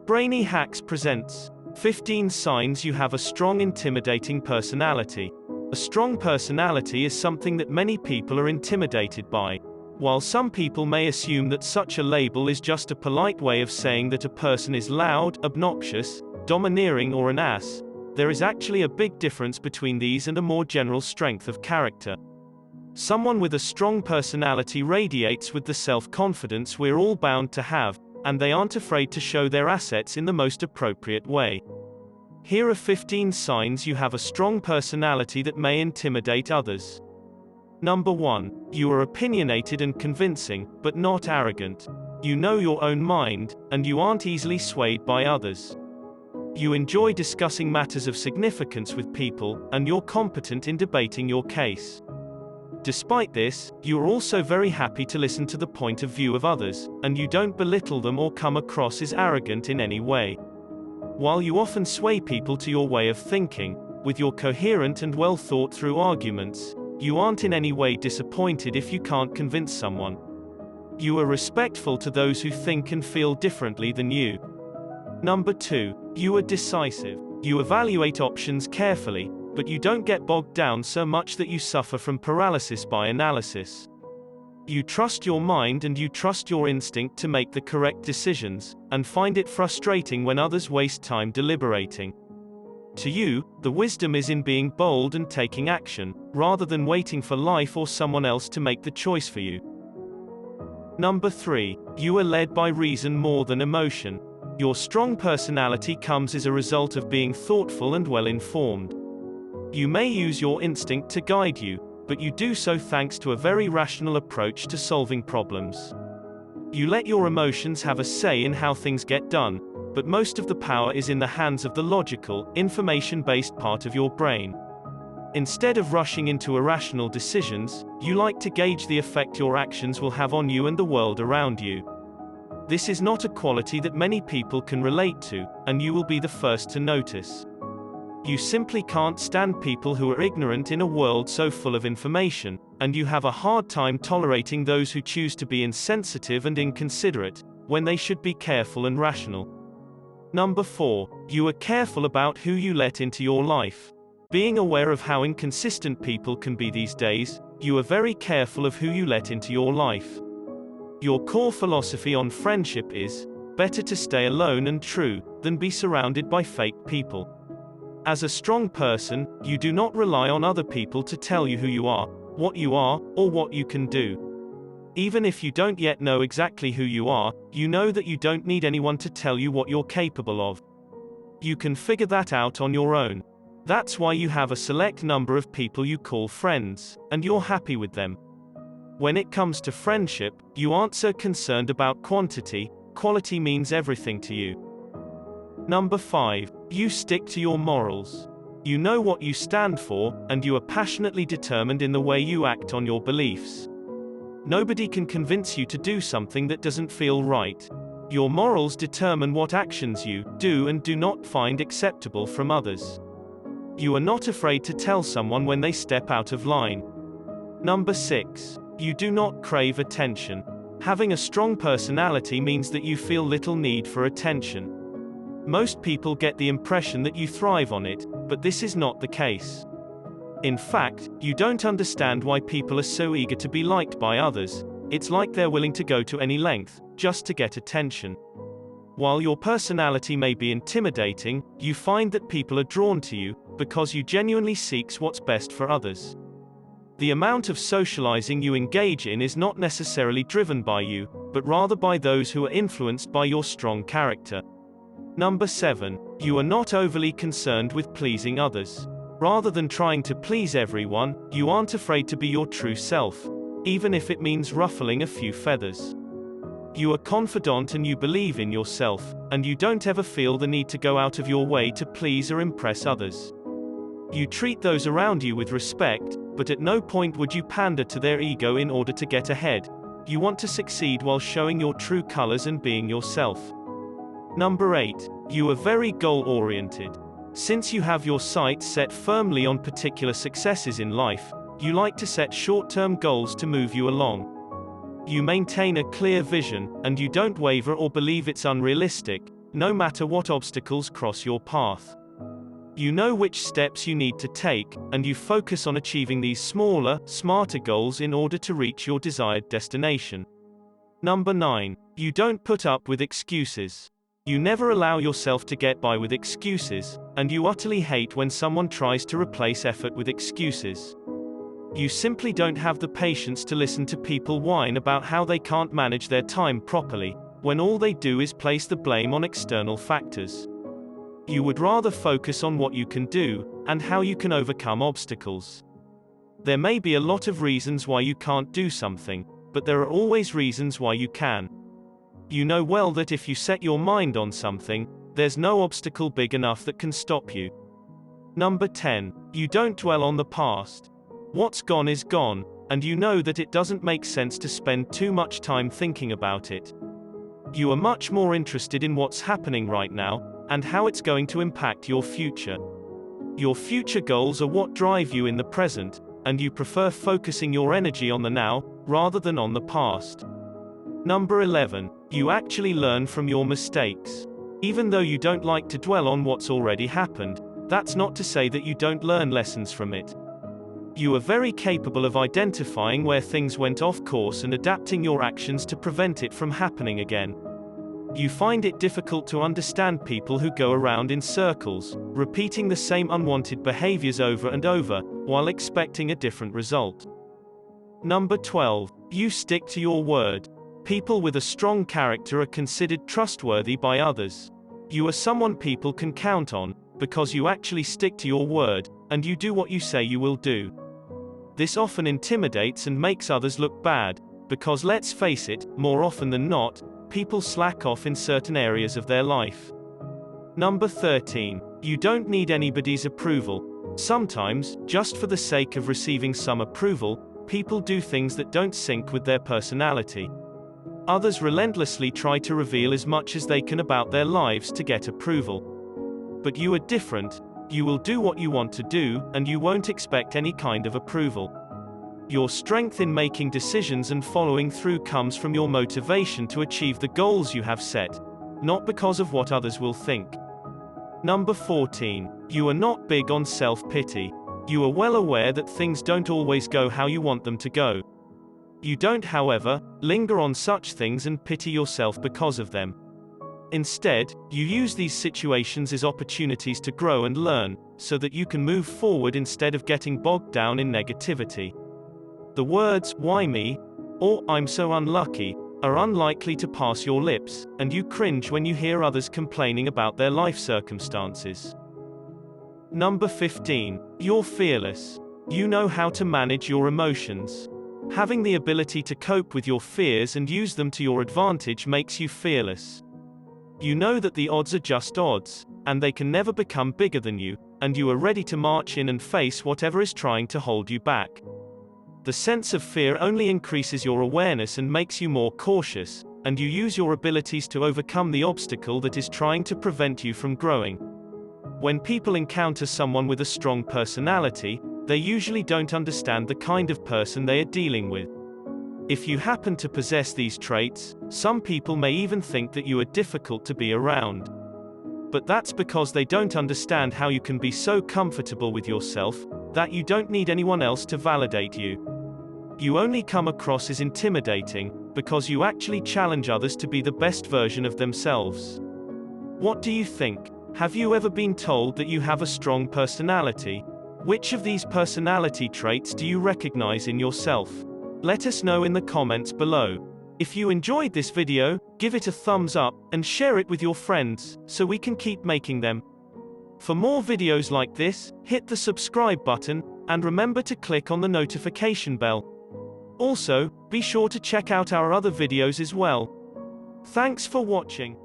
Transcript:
Brainy Hacks presents 15 signs you have a strong, intimidating personality. A strong personality is something that many people are intimidated by. While some people may assume that such a label is just a polite way of saying that a person is loud, obnoxious, domineering, or an ass, there is actually a big difference between these and a more general strength of character. Someone with a strong personality radiates with the self-confidence we're all bound to have, and they aren't afraid to show their assets in the most appropriate way. Here are 15 signs you have a strong personality that may intimidate others. Number 1. You are opinionated and convincing, but not arrogant. You know your own mind, and you aren't easily swayed by others. You enjoy discussing matters of significance with people, and you're competent in debating your case. Despite this, you are also very happy to listen to the point of view of others, and you don't belittle them or come across as arrogant in any way. While you often sway people to your way of thinking, with your coherent and well thought through arguments, you aren't in any way disappointed if you can't convince someone. You are respectful to those who think and feel differently than you. Number 2. You are decisive. You evaluate options carefully, but you don't get bogged down so much that you suffer from paralysis by analysis. You trust your mind and you trust your instinct to make the correct decisions, and find it frustrating when others waste time deliberating. To you, the wisdom is in being bold and taking action, rather than waiting for life or someone else to make the choice for you. Number 3. You are led by reason more than emotion. Your strong personality comes as a result of being thoughtful and well-informed. You may use your instinct to guide you, but you do so thanks to a very rational approach to solving problems. You let your emotions have a say in how things get done, but most of the power is in the hands of the logical, information-based part of your brain. Instead of rushing into irrational decisions, you like to gauge the effect your actions will have on you and the world around you. This is not a quality that many people can relate to, and you will be the first to notice. You simply can't stand people who are ignorant in a world so full of information, and you have a hard time tolerating those who choose to be insensitive and inconsiderate, when they should be careful and rational. Number 4. You are careful about who you let into your life. Being aware of how inconsistent people can be these days, you are very careful of who you let into your life. Your core philosophy on friendship is, better to stay alone and true, than be surrounded by fake people. As a strong person, you do not rely on other people to tell you who you are, or what you can do. Even if you don't yet know exactly who you are, you know that you don't need anyone to tell you what you're capable of. You can figure that out on your own. That's why you have a select number of people you call friends, and you're happy with them. When it comes to friendship, you aren't so concerned about quantity, quality means everything to you. Number 5. You stick to your morals. You know what you stand for, and you are passionately determined in the way you act on your beliefs. Nobody can convince you to do something that doesn't feel right. Your morals determine what actions you do and do not find acceptable from others. You are not afraid to tell someone when they step out of line. Number 6. You do not crave attention. Having a strong personality means that you feel little need for attention. Most people get the impression that you thrive on it, but this is not the case. In fact, you don't understand why people are so eager to be liked by others. It's like they're willing to go to any length, just to get attention. While your personality may be intimidating, you find that people are drawn to you, because you genuinely seek what's best for others. The amount of socializing you engage in is not necessarily driven by you, but rather by those who are influenced by your strong character. Number 7. You are not overly concerned with pleasing others. Rather than trying to please everyone, you aren't afraid to be your true self, even if it means ruffling a few feathers. You are confident and you believe in yourself, and you don't ever feel the need to go out of your way to please or impress others. You treat those around you with respect, but at no point would you pander to their ego in order to get ahead. You want to succeed while showing your true colors and being yourself. Number 8. You are very goal-oriented. Since you have your sights set firmly on particular successes in life, you like to set short-term goals to move you along. You maintain a clear vision, and you don't waver or believe it's unrealistic, no matter what obstacles cross your path. You know which steps you need to take, and you focus on achieving these smaller, smarter goals in order to reach your desired destination. Number 9. You don't put up with excuses. You never allow yourself to get by with excuses, and you utterly hate when someone tries to replace effort with excuses. You simply don't have the patience to listen to people whine about how they can't manage their time properly, when all they do is place the blame on external factors. You would rather focus on what you can do, and how you can overcome obstacles. There may be a lot of reasons why you can't do something, but there are always reasons why you can. You know well that if you set your mind on something, there's no obstacle big enough that can stop you. Number 10. You don't dwell on the past. What's gone is gone, and you know that it doesn't make sense to spend too much time thinking about it. You are much more interested in what's happening right now, and how it's going to impact your future. Your future goals are what drive you in the present, and you prefer focusing your energy on the now, rather than on the past. Number 11. You actually learn from your mistakes. Even though you don't like to dwell on what's already happened, that's not to say that you don't learn lessons from it. You are very capable of identifying where things went off course and adapting your actions to prevent it from happening again. You find it difficult to understand people who go around in circles, repeating the same unwanted behaviors over and over, while expecting a different result. Number 12. You stick to your word. People with a strong character are considered trustworthy by others. You are someone people can count on, because you actually stick to your word, and you do what you say you will do. This often intimidates and makes others look bad, because let's face it, more often than not, people slack off in certain areas of their life. Number 13. You don't need anybody's approval. Sometimes, just for the sake of receiving some approval, people do things that don't sync with their personality. Others relentlessly try to reveal as much as they can about their lives to get approval. But you are different. You will do what you want to do, and you won't expect any kind of approval. Your strength in making decisions and following through comes from your motivation to achieve the goals you have set, not because of what others will think. Number 14. You are not big on self-pity. You are well aware that things don't always go how you want them to go. You don't, however, linger on such things and pity yourself because of them. Instead, you use these situations as opportunities to grow and learn, so that you can move forward instead of getting bogged down in negativity. The words, "why me?" or "I'm so unlucky," are unlikely to pass your lips, and you cringe when you hear others complaining about their life circumstances. Number 15. You're fearless. You know how to manage your emotions. Having the ability to cope with your fears and use them to your advantage makes you fearless. You know that the odds are just odds, and they can never become bigger than you, and you are ready to march in and face whatever is trying to hold you back. The sense of fear only increases your awareness and makes you more cautious, and you use your abilities to overcome the obstacle that is trying to prevent you from growing. When people encounter someone with a strong personality, they usually don't understand the kind of person they are dealing with. If you happen to possess these traits, some people may even think that you are difficult to be around. But that's because they don't understand how you can be so comfortable with yourself, that you don't need anyone else to validate you. You only come across as intimidating, because you actually challenge others to be the best version of themselves. What do you think? Have you ever been told that you have a strong personality? Which of these personality traits do you recognize in yourself? Let us know in the comments below. If you enjoyed this video, give it a thumbs up, and share it with your friends, so we can keep making them. For more videos like this, hit the subscribe button, and remember to click on the notification bell. Also, be sure to check out our other videos as well. Thanks for watching.